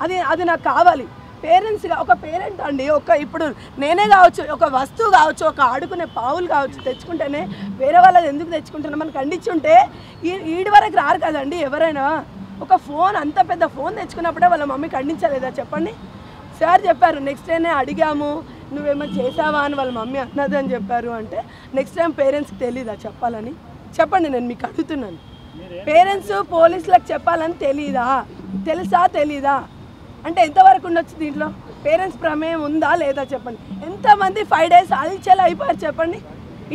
అది అది నాకు కావాలి. పేరెంట్స్గా ఒక పేరెంట్ అండి, ఇప్పుడు నేనే కావచ్చు, ఒక వస్తువు కావచ్చు, ఒక ఆడుకునే పావులు కావచ్చు తెచ్చుకుంటేనే వేరే వాళ్ళది ఎందుకు తెచ్చుకుంటున్నా మనకు ఖండించుంటే ఈడి వరకు రారు కదండి ఎవరైనా. ఒక ఫోన్, అంత పెద్ద ఫోన్ తెచ్చుకున్నప్పుడే వాళ్ళ మమ్మీ ఖండించలేదా చెప్పండి? సార్ చెప్పారు, నెక్స్ట్ టైమే అడిగాము నువ్వేమో చేసావా అని వాళ్ళ మమ్మీ అన్నది అని చెప్పారు. అంటే నెక్స్ట్ టైం పేరెంట్స్కి తెలీదా చెప్పాలని? చెప్పండి, నేను మీకు అడుగుతున్నాను. పేరెంట్స్ పోలీసులకు చెప్పాలని తెలుసా తెలీదా అంటే ఎంతవరకు ఉండొచ్చు దీంట్లో? పేరెంట్స్ ప్రమేయం ఉందా లేదా చెప్పండి. ఎంతమంది 5 days అల్చలు అయిపోయారు చెప్పండి.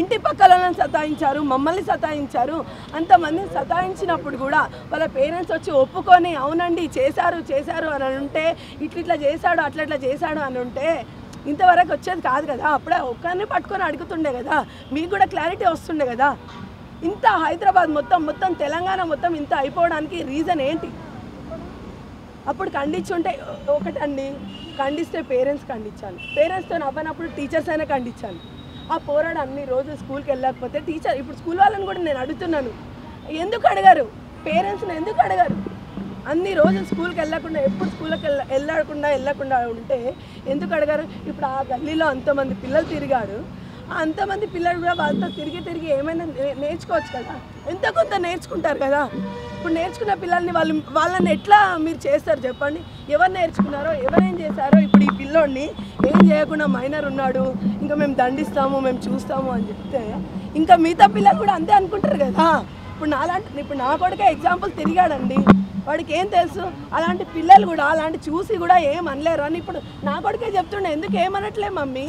ఇంటి పక్కలను సతాయించారు, మమ్మల్ని సతాయించారు. అంతమందిని సతాయించినప్పుడు కూడా వాళ్ళ పేరెంట్స్ వచ్చి ఒప్పుకొని అవునండి చేశారు అని ఉంటే, ఇట్లా చేశాడు అట్లా చేశాడు అని ఉంటే ఇంతవరకు వచ్చేది కాదు కదా. అప్పుడే ఒక్కరిని పట్టుకొని అడుగుతుండే కదా, మీకు కూడా క్లారిటీ వస్తుండే కదా. ఇంత హైదరాబాద్ మొత్తం తెలంగాణ మొత్తం ఇంత అయిపోవడానికి రీజన్ ఏంటి? అప్పుడు ఖండించుంటే ఒకటండి, ఖండిస్తే పేరెంట్స్ ఖండించాలి, పేరెంట్స్తో అవ్వనప్పుడు టీచర్స్ అయినా ఖండించాలి. ఆ పోరాడు అన్ని రోజులు స్కూల్కి వెళ్ళకపోతే టీచర్, ఇప్పుడు స్కూల్ వాళ్ళని కూడా నేను అడుగుతున్నాను, ఎందుకు అడగారు? పేరెంట్స్ని ఎందుకు అడగారు? అన్ని రోజులు స్కూల్కి వెళ్ళకుండా, ఎప్పుడు స్కూల్కి వెళ్ళకుండా ఉంటే ఎందుకు అడగారు? ఇప్పుడు ఆ గల్లీలో అంతమంది పిల్లలు తిరిగారు, అంతమంది పిల్లలు కూడా వాళ్ళతో తిరిగి ఏమైనా నేర్చుకోవచ్చు కదా, ఎంత కొంత నేర్చుకుంటారు కదా. ఇప్పుడు నేర్చుకున్న పిల్లల్ని వాళ్ళని ఎట్లా మీరు చేస్తారు చెప్పండి? ఎవరు నేర్చుకున్నారో, ఎవరేం చేశారో? ఇప్పుడు ఈ పిల్లోడిని ఏం చేయకుండా మైనర్ ఉన్నాడు, ఇంకా మేము దండిస్తాము, మేము చూస్తాము అని చెప్తే ఇంకా మిగతా పిల్లలు కూడా అంతే అనుకుంటారు కదా. ఇప్పుడు నా కొడుకే ఎగ్జాంపుల్ తిరిగాడండి, వాడికి ఏం తెలుసు? అలాంటి పిల్లలు కూడా అలాంటి చూసి కూడా ఏం అనలేరు అని ఇప్పుడు నా కొడుకే చెప్తుండే, ఎందుకు ఏమనట్లే మమ్మీ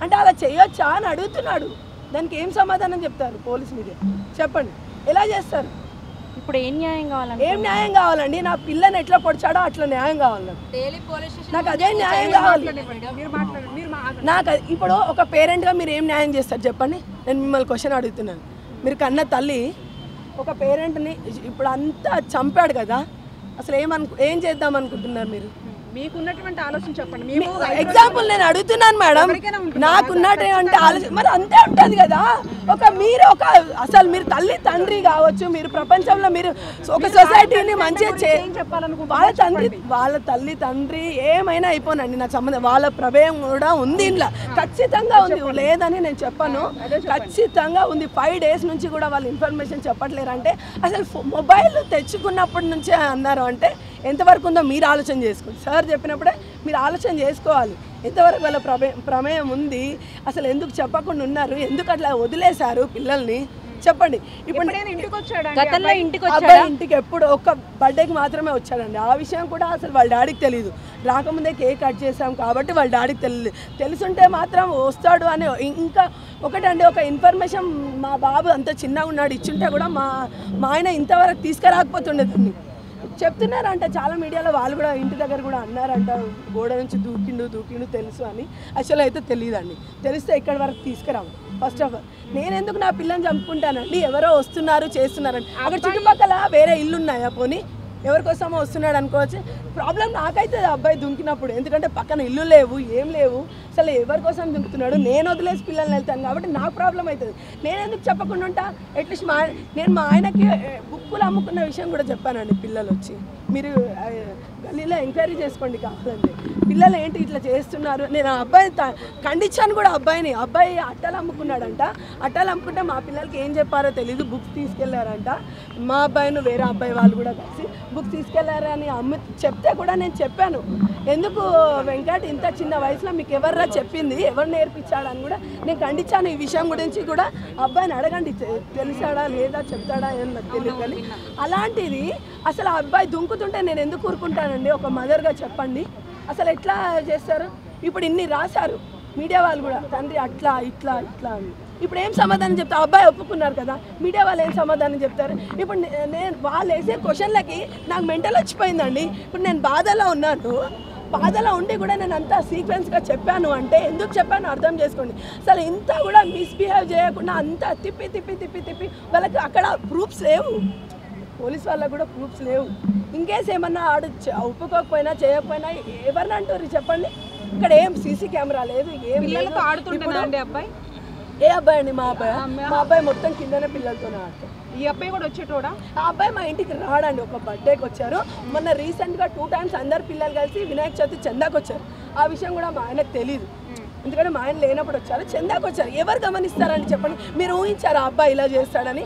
అంటే అలా చేయొచ్చా అని అడుగుతున్నాడు. దానికి ఏం సమాధానం చెప్తారు పోలీస్ మీద? చెప్పండి, ఎలా చేస్తారు? ఇప్పుడు ఏం న్యాయం కావాలండి? నా పిల్లని ఎట్లా పొడిచాడో అట్లా న్యాయం కావాలి నాకు, అదే న్యాయం కావాలి నాకు. ఇప్పుడు ఒక పేరెంట్గా మీరు ఏం న్యాయం చేస్తారు చెప్పండి? నేను మిమ్మల్ని క్వశ్చన్ అడుగుతున్నాను. మీరు కన్న తల్లి ఒక పేరెంట్ని ఇప్పుడు అంతా చంపాడు కదా, అసలు ఏం చేద్దాం అనుకుంటున్నారు మీరు? మీకున్నటువంటి ఆలోచన చెప్పండి. ఎగ్జాంపుల్ నేను అడుగుతున్నాను మేడం, నాకున్నటువంటి ఆలోచన మరి అంతే ఉంటుంది కదా. అసలు మీరు తల్లి తండ్రి కావచ్చు, మీరు ప్రపంచంలో మీరు ఒక సొసైటీని మంచిగా వాళ్ళ తల్లి తండ్రి ఏమైనా అయిపోనండి, నాకు సంబంధం. వాళ్ళ ప్రమేయం కూడా ఉంది ఇంట్లో, ఖచ్చితంగా ఉంది, లేదని నేను చెప్పాను, ఖచ్చితంగా ఉంది. 5 days నుంచి కూడా వాళ్ళు ఇన్ఫర్మేషన్ చెప్పట్లేరు అంటే అసలు మొబైల్ తెచ్చుకున్నప్పటి నుంచే అన్నారు అంటే ఎంతవరకు ఉందో మీరు ఆలోచన చేసుకోండి. సార్ చెప్పినప్పుడే మీరు ఆలోచన చేసుకోవాలి ఎంతవరకు వాళ్ళ ప్రమేయం ఉంది, అసలు ఎందుకు చెప్పకుండా ఉన్నారు, ఎందుకు అట్లా వదిలేశారు పిల్లల్ని చెప్పండి. ఇప్పుడు ఇంటికి ఎప్పుడు ఒక్క బర్త్డేకి మాత్రమే వచ్చాడండి, ఆ విషయం కూడా అసలు వాళ్ళ డాడీకి తెలియదు. రాకముందే కేక్ కట్ చేసాం కాబట్టి వాళ్ళ డాడీకి తెలియదు. తెలుసుంటే మాత్రం వస్తాడు అని. ఇంకా ఒకటండి, ఒక ఇన్ఫర్మేషన్ మా బాబు అంత చిన్నగా ఉన్నాడు ఇచ్చుంటే కూడా మా ఆయన ఇంతవరకు తీసుకురాకపోతుండేదండి. చెప్తున్నారంట చాలా మీడియాలో, వాళ్ళు కూడా ఇంటి దగ్గర కూడా అన్నారంట, గోడ నుంచి దూకిండు తెలుసు అని. అసలు అయితే తెలియదండి, తెలిస్తే ఇక్కడి వరకు తీసుకురాము. ఫస్ట్ ఆఫ్ ఆల్ నేను ఎందుకు నా పిల్లని చంపుకుంటానండి? ఎవరో వస్తున్నారు చేస్తున్నారండి, అక్కడ చుట్టుపక్కల వేరే ఇల్లు ఉన్నాయా? పోనీ ఎవరికోసమో వస్తున్నాడు అనుకోవచ్చు. ప్రాబ్లం నాకైతే అబ్బాయి దుంకినప్పుడు, ఎందుకంటే పక్కన ఇల్లు లేవు, ఏం లేవు, అసలు ఎవరి కోసం దుంకుతున్నాడు? నేను వదిలేసి పిల్లల్ని వెళ్తాను కాబట్టి నాకు ప్రాబ్లం అవుతుంది. నేను ఎందుకు చెప్పకుండా ఉంటా? అట్లీస్ట్ నేను మా ఆయనకి బుక్కులు అమ్ముకున్న విషయం కూడా చెప్పానండి. పిల్లలు వచ్చి మీరు గల్లీలో ఎంక్వైరీ చేసుకోండి కావాలండి, పిల్లలు ఏంటి ఇట్లా చేస్తున్నారు. నేను ఆ అబ్బాయి ఖండించాను కూడా, అబ్బాయి అట్టలు అమ్ముకున్నాడంట. అట్టలు అమ్ముకుంటే మా పిల్లలకి ఏం చెప్పారో తెలీదు, బుక్స్ తీసుకెళ్లారంట. మా అబ్బాయిని వేరే అబ్బాయి వాళ్ళు కూడా కలిసి బుక్స్ తీసుకెళ్లారని చెప్తే కూడా నేను చెప్పాను, ఎందుకు వెంకట్ ఇంత చిన్న వయసులో మీకు ఎవర్రా చెప్పింది, ఎవరు నేర్పించాడు అని కూడా నేను ఖండించాను. ఈ విషయం గురించి కూడా అబ్బాయిని అడగండి, తెలిసాడా లేదా చెప్తాడా అని నాకు తెలియదు. కానీ అలాంటిది అసలు ఆ అబ్బాయి దుంకుతుంటే నేను ఎందుకు ఊరుకుంటానండి? ఒక మదర్గా చెప్పండి, అసలు ఎట్లా చేస్తారు? ఇప్పుడు ఇన్ని రాశారు మీడియా వాళ్ళు కూడా, తండ్రి అట్లా ఇట్లా అని. ఇప్పుడు ఏం సమాధానం చెప్తారు? అబ్బాయి ఒప్పుకున్నారు కదా, మీడియా వాళ్ళు ఏం సమాధానం చెప్తారు? ఇప్పుడు నేను వాళ్ళు వేసే క్వశ్చన్లకి నాకు మెంటల్ వచ్చిపోయిందండి. ఇప్పుడు నేను బాధలో ఉన్నాను, బాధలో ఉండి కూడా నేను అంతా సీక్వెన్స్గా చెప్పాను అంటే ఎందుకు చెప్పాను అర్థం చేసుకోండి. అసలు ఇంత కూడా మిస్బిహేవ్ చేయకుండా అంతా తిప్పి వాళ్ళకి అక్కడ ప్రూఫ్స్ లేవు, పోలీస్ వాళ్ళకు కూడా ప్రూఫ్స్ లేవు. ఇంకేస్ ఏమన్నా ఆడు ఒప్పుకోకపోయినా చేయకపోయినా ఎవరిని అంటారు చెప్పండి? ఇక్కడ ఏం సీసీ కెమెరా లేదు, ఏం లేదు. ఆడుతుండే అబ్బాయి ఏ అబ్బాయి అండి? మా అబ్బాయి మొత్తం కిందనే పిల్లలతోనే ఆడతాం. ఈ అబ్బాయి కూడా వచ్చేటోడా? ఆ అబ్బాయి మా ఇంటికి రాడండి, ఒక బర్త్డేకి వచ్చారు. మొన్న రీసెంట్గా 2 times అందరు పిల్లలు కలిసి వినాయక చవితి చందాకి వచ్చారు. ఆ విషయం కూడా మా ఆయనకు తెలియదు, ఎందుకంటే మా ఆయన లేనప్పుడు వచ్చారు, చందాకి వచ్చారు. ఎవరు గమనిస్తారని చెప్పండి? మీరు ఊహించారు ఆ అబ్బాయి ఇలా చేస్తాడని?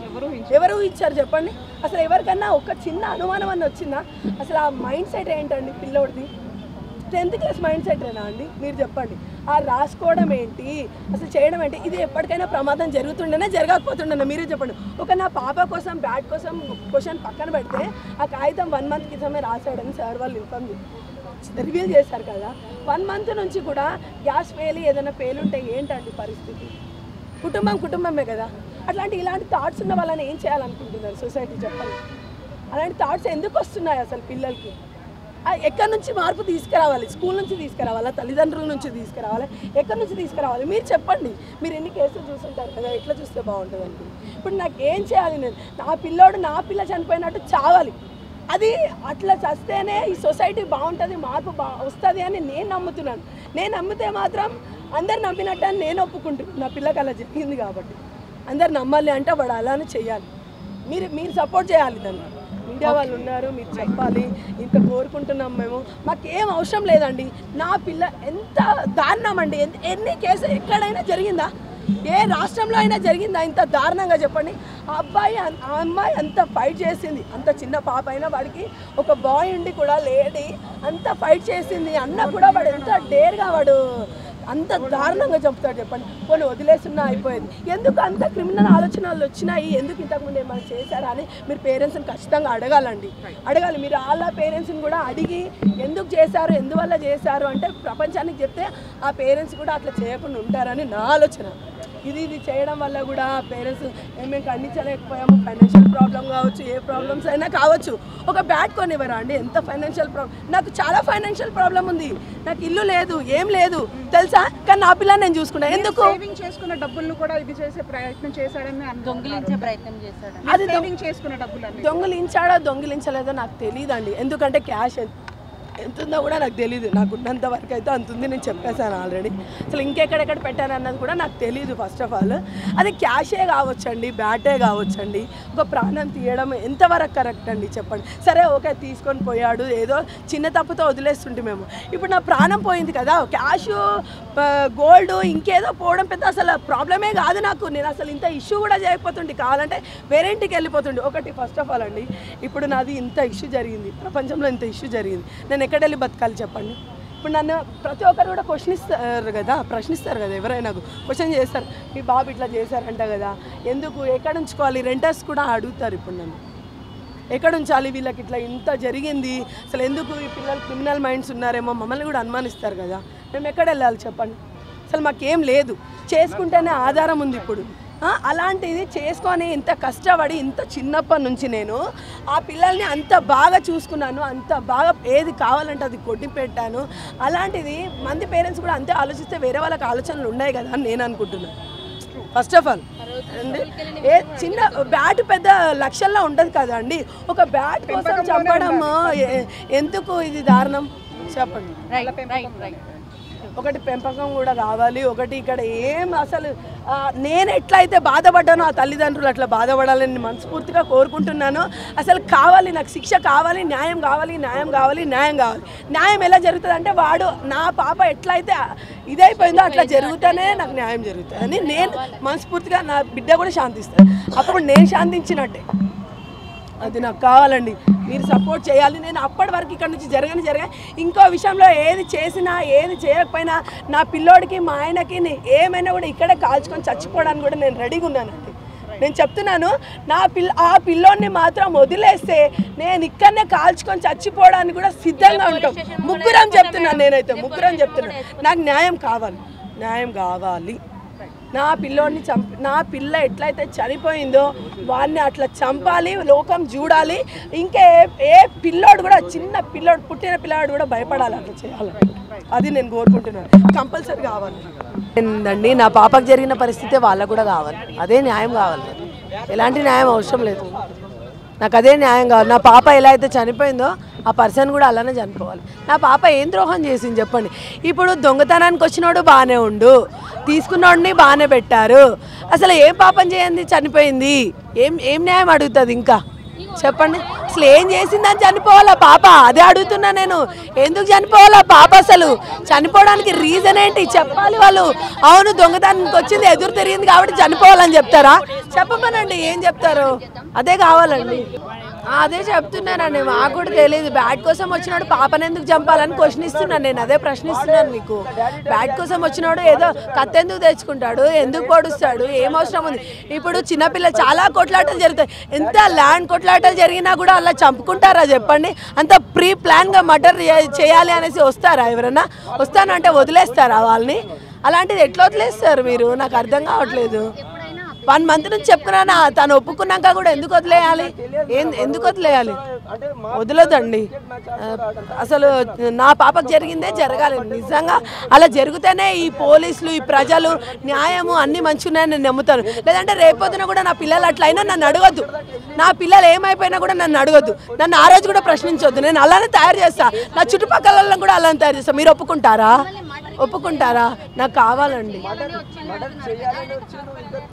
ఎవరు ఊహించారు చెప్పండి? అసలు ఎవరికన్నా ఒక చిన్న అనుమానం అని వచ్చిందా? అసలు ఆ మైండ్ సెట్ ఏంటండి పిల్లోడిది? 10th class మైండ్ సెటేనా అండి? మీరు చెప్పండి. ఆ రాసుకోవడం ఏంటి, అసలు చేయడం ఏంటి? ఇది ఎప్పటికైనా ప్రమాదం జరుగుతుండేనే జరగకపోతుండేనా? మీరే చెప్పండి. ఒక నా పాప కోసం బ్యాట్ కోసం క్వశ్చన్ పక్కన పెడితే ఆ కాగితం 1 month క్రితమే రాశాడని సార్ వాళ్ళు రివీల్ చేశారు కదా. 1 month నుంచి కూడా గ్యాస్ పేలి ఏదైనా పేలుంటే ఏంటండి పరిస్థితి? కుటుంబమే కదా. ఇలాంటి థాట్స్ ఉన్న వాళ్ళని ఏం చేయాలనుకుంటున్నారు సొసైటీ చెప్పండి? అలాంటి థాట్స్ ఎందుకు వస్తున్నాయి అసలు పిల్లలకి? ఎక్కడి నుంచి మార్పు తీసుకురావాలి? స్కూల్ నుంచి తీసుకురావాలా? తల్లిదండ్రుల నుంచి తీసుకురావాలి? ఎక్కడి నుంచి తీసుకురావాలి? మీరు చెప్పండి. మీరు ఎన్ని కేసులు చూస్తుంటారు కదా, ఎట్లా చూస్తే బాగుంటుంది అనుకుంది. ఇప్పుడు నాకు ఏం చేయాలి? నేను నా పిల్ల చనిపోయినట్టు చావాలి. అది అట్లా చస్తేనే ఈ సొసైటీ బాగుంటుంది, మార్పు వస్తుంది అని నేను నమ్ముతున్నాను. నేను నమ్మితే మాత్రం అందరు నమ్మినట్టు అని నేను ఒప్పుకుంటున్నాను. నా పిల్లకి అలా జరిగింది కాబట్టి అందరు నమ్మాలి అంటే వాడు అలానే చేయాలి. మీరు సపోర్ట్ చేయాలి దాన్ని. మీడియా వాళ్ళు ఉన్నారు, మీరు చెప్పాలి. ఇంత కోరుకుంటున్నాం మేము. మాకేం అవసరం లేదండి. నా పిల్ల ఎంత దారుణం అండి. ఎన్ని కేసు ఎక్కడైనా జరిగిందా? ఏ రాష్ట్రంలో అయినా జరిగిందా ఇంత దారుణంగా చెప్పండి? ఆ అమ్మాయి అంత ఫైట్ చేసింది. అంత చిన్న పాప అయినా వాడికి ఒక బాయ్ ఉండి కూడా లేడీ అంత ఫైట్ చేసింది అన్న కూడా వాడు ఎంత డేర్గా వాడు అంత దారుణంగా చంపుతాడు చెప్పండి? కొన్ని వదిలేస్తున్నా అయిపోయేది. ఎందుకు అంత క్రిమినల్ ఆలోచనలు వచ్చినాయి? ఎందుకు ఇంతకుముందు ఏమైనా చేశారా అని మీరు పేరెంట్స్ని ఖచ్చితంగా అడగాలి. మీరు వాళ్ళ పేరెంట్స్ని కూడా అడిగి ఎందుకు చేశారు, ఎందువల్ల చేశారు అంటే ప్రపంచానికి చెప్తే ఆ పేరెంట్స్ కూడా అట్లా చేయకుండా ఉంటారని నా ఆలోచన. ఇది చేయడం వల్ల కూడా పేరెంట్స్ మేము ఖండించలేకపోయాము. ఫైనాన్షియల్ ప్రాబ్లం కావచ్చు, ఏ ప్రాబ్లమ్స్ అయినా కావచ్చు. ఒక బ్యాట్ కొనివ్వరా అండి? ఎంత ఫైనాన్షియల్ ప్రాబ్లం? నాకు చాలా ఫైనాన్షియల్ ప్రాబ్లం ఉంది. నాకు ఇల్లు లేదు, ఏం లేదు తెలుసా? కానీ నా పిల్లని నేను చూసుకున్నా. ఎందుకు? సేవింగ్ చేసుకున్న డబ్బులను కూడా ఇది చేసే ప్రయత్నం చేశాడని దొంగిలించే ప్రయత్నం చేశాడు. అది సేవింగ్ చేసుకున్న డబ్బులు దొంగిలించలేదో నాకు తెలియదండి. ఎందుకంటే క్యాష్ ఎంత ఉందో కూడా నాకు తెలీదు. నాకు ఉన్నంత వరకు అయితే అంత ఉంది, నేను చెప్పేశాను ఆల్రెడీ. అసలు ఇంకెక్కడెక్కడ పెట్టాను అన్నది కూడా నాకు తెలీదు. ఫస్ట్ ఆఫ్ ఆల్ అది క్యాషే కావచ్చండి, బ్యాటే కావచ్చండి. ఒక ప్రాణం తీయడం ఎంతవరకు కరెక్ట్ అండి చెప్పండి? సరే ఓకే, తీసుకొని పోయాడు, ఏదో చిన్న తప్పుతో వదిలేస్తుంటే మేము. ఇప్పుడు నా ప్రాణం పోయింది కదా, క్యాష్ గోల్డ్ ఇంకేదో పోవడం పెద్ద అసలు ప్రాబ్లమే కాదు నాకు. నేను అసలు ఇంత ఇష్యూ కూడా చేయకపోతుండే, కావాలంటే వేరే ఇంటికి వెళ్ళిపోతుండే. ఒకటి ఫస్ట్ ఆఫ్ ఆల్ అండి, ఇప్పుడు నాది ఇంత ఇష్యూ జరిగింది, ప్రపంచంలో ఇంత ఇష్యూ జరిగింది, నేను ఎక్కడ వెళ్ళి బతకాలి చెప్పండి? ఇప్పుడు నన్ను ప్రతి ఒక్కరు కూడా ప్రశ్నిస్తారు కదా, ఎవరైనా క్వశ్చన్ చేస్తారు. మీ బాబు ఇట్లా చేశారంట కదా, ఎందుకు, ఎక్కడ ఉంచుకోవాలి? రెంటర్స్ కూడా అడుగుతారు ఇప్పుడు నన్ను, ఎక్కడ ఉంచాలి వీళ్ళకి, ఇట్లా ఇంత జరిగింది అసలు ఎందుకు? ఈ పిల్లలు క్రిమినల్ మైండ్స్ ఉన్నారేమో, మమ్మల్ని కూడా అనుమానిస్తారు కదా. మేము ఎక్కడ వెళ్ళాలి చెప్పండి? అసలు మాకేం లేదు, చేసుకుంటేనే ఆధారం ఉంది. ఇప్పుడు అలాంటిది చేసుకొని ఇంత కష్టపడి ఇంత చిన్నప్పటి నుంచి నేను ఆ పిల్లల్ని అంత బాగా చూసుకున్నాను, అంత బాగా ఏది కావాలంటే అది కొట్టి పెట్టాను. అలాంటిది మంది పేరెంట్స్ కూడా అంతే ఆలోచిస్తే వేరే వాళ్ళకి ఆలోచనలు ఉన్నాయి కదా అని నేను అనుకుంటున్నాను. ఫస్ట్ ఆఫ్ ఆల్ ఏ చిన్న బ్యాట్ పెద్ద లక్షల్లో ఉంటుంది కదా అండి. ఒక బ్యాట్ కోసం చంపడం ఎందుకు? ఇది దారుణం చెప్పండి. ఒకటి పెంపకం కూడా కావాలి, ఒకటి ఇక్కడ ఏం అసలు నేను ఎట్లయితే బాధపడ్డానో ఆ తల్లిదండ్రులు అట్లా బాధపడాలని మనస్ఫూర్తిగా కోరుకుంటున్నాను. అసలు కావాలి, నాకు శిక్ష కావాలి, న్యాయం కావాలి. న్యాయం ఎలా జరుగుతుంది అంటే వాడు నా పాప ఎట్లయితే ఇదైపోయిందో అట్లా జరుగుతూనే నాకు న్యాయం జరుగుతుంది అని నేను మనస్ఫూర్తిగా, నా బిడ్డ కూడా శాంతిస్తాను. అప్పుడు నేను శాంతించినట్టే. అది నాకు కావాలండి, మీరు సపోర్ట్ చేయాలి. నేను అప్పటి వరకు ఇక్కడ నుంచి జరగని ఇంకో విషయంలో ఏది చేసినా ఏది చేయకపోయినా నా పిల్లోడికి మా ఆయనకి ఏమైనా కూడా ఇక్కడే కాల్చుకొని చచ్చిపోవడానికి కూడా నేను రెడీగా ఉన్నానండి. నేను చెప్తున్నాను, ఆ పిల్లోడిని మాత్రం వదిలేస్తే నేను ఇక్కడనే కాల్చుకొని చచ్చిపోవడానికి కూడా సిద్ధంగా ఉంటాం. ముగ్గురం చెప్తున్నాను. నాకు న్యాయం కావాలి. నా పిల్లోడిని నా పిల్ల ఎట్లయితే చనిపోయిందో వాడిని అట్లా చంపాలి, లోకం చూడాలి. ఇంకా ఏ పిల్లోడు కూడా, చిన్న పిల్లోడు, పుట్టిన పిల్లాడు కూడా భయపడాలి, అట్లా చేయాలి. అది నేను కోరుకుంటున్నాను. కంపల్సరీ కావాలి ఏంటండి, నా పాపకు జరిగిన పరిస్థితే వాళ్ళకు కూడా కావాలి. అదే న్యాయం కావాలి, ఎలాంటి న్యాయం అవసరం లేదు. నాకు అదే న్యాయం కావాలి. నా పాప ఎలా అయితే చనిపోయిందో ఆ పర్సన్ కూడా అలానే చనిపోవాలి. నా పాప ఏం ద్రోహం చేసింది చెప్పండి. ఇప్పుడు దొంగతనానికి వచ్చినోడు బాగానే ఉండు, తీసుకున్నోడిని బాగానే పెట్టారు, అసలు ఏం పాపం చేయండి చనిపోయింది, ఏం న్యాయం అడుగుతుంది ఇంకా చెప్పండి. అసలు ఏం చేసిందని చనిపోవాలా పాప, అదే అడుగుతున్నా నేను. ఎందుకు చనిపోవాలా పాప, అసలు చనిపోవడానికి రీజన్ ఏంటి చెప్పాలి వాళ్ళు. అవును దొంగతనానికి వచ్చింది ఎదురు తిరిగింది కాబట్టి చనిపోవాలని చెప్తారా? చెప్పమనండి ఏం చెప్తారు, అదే కావాలండి. అదే చెప్తున్నానండి, మాకు కూడా తెలియదు. బ్యాట్ కోసం వచ్చినాడు పాపను ఎందుకు చంపాలని క్వశ్చన్ ఇస్తున్నాను నేను, అదే ప్రశ్నిస్తున్నాను మీకు. బ్యాట్ కోసం వచ్చినాడు ఏదో కత్తి ఎందుకు తెచ్చుకుంటాడు, ఎందుకు పొడుస్తాడు, ఏం అవసరం ఉంది? ఇప్పుడు చిన్నపిల్లలు చాలా కొట్లాటలు జరుగుతాయి, ఎంత ల్యాండ్ కొట్లాటలు జరిగినా కూడా అలా చంపుకుంటారా చెప్పండి? అంత ప్రీ ప్లాన్గా మర్డర్ చేయాలి అనేసి వస్తారా ఎవరన్నా? వస్తానంటే వదిలేస్తారా వాళ్ళని? అలాంటిది ఎట్లా వదిలేస్తారు మీరు, నాకు అర్థం కావట్లేదు. 1 month నుంచి చెప్తున్నానా, తను ఒప్పుకున్నాక కూడా ఎందుకు వదిలేయాలి, ఎందుకు వదిలేయాలి? వదలొద్దండి. అసలు నా పాపకు జరిగిందే జరగాలి నిజంగా. అలా జరిగితేనే ఈ పోలీసులు ఈ ప్రజలు న్యాయము అన్నీ మంచిగా ఉన్నాయని నేను నమ్ముతాను. లేదంటే రేపొద్దున కూడా నా పిల్లలు అట్లయినా నన్ను అడగొద్దు, నా పిల్లలు ఏమైపోయినా కూడా నన్ను అడగొద్దు, నన్ను ఆ రోజు కూడా ప్రశ్నించొద్దు. నేను అలానే తయారు చేస్తా, నా చుట్టుపక్కల వాళ్ళని కూడా అలానే తయారు చేస్తా. మీరు ఒప్పుకుంటారా? నాకు కావాలండి.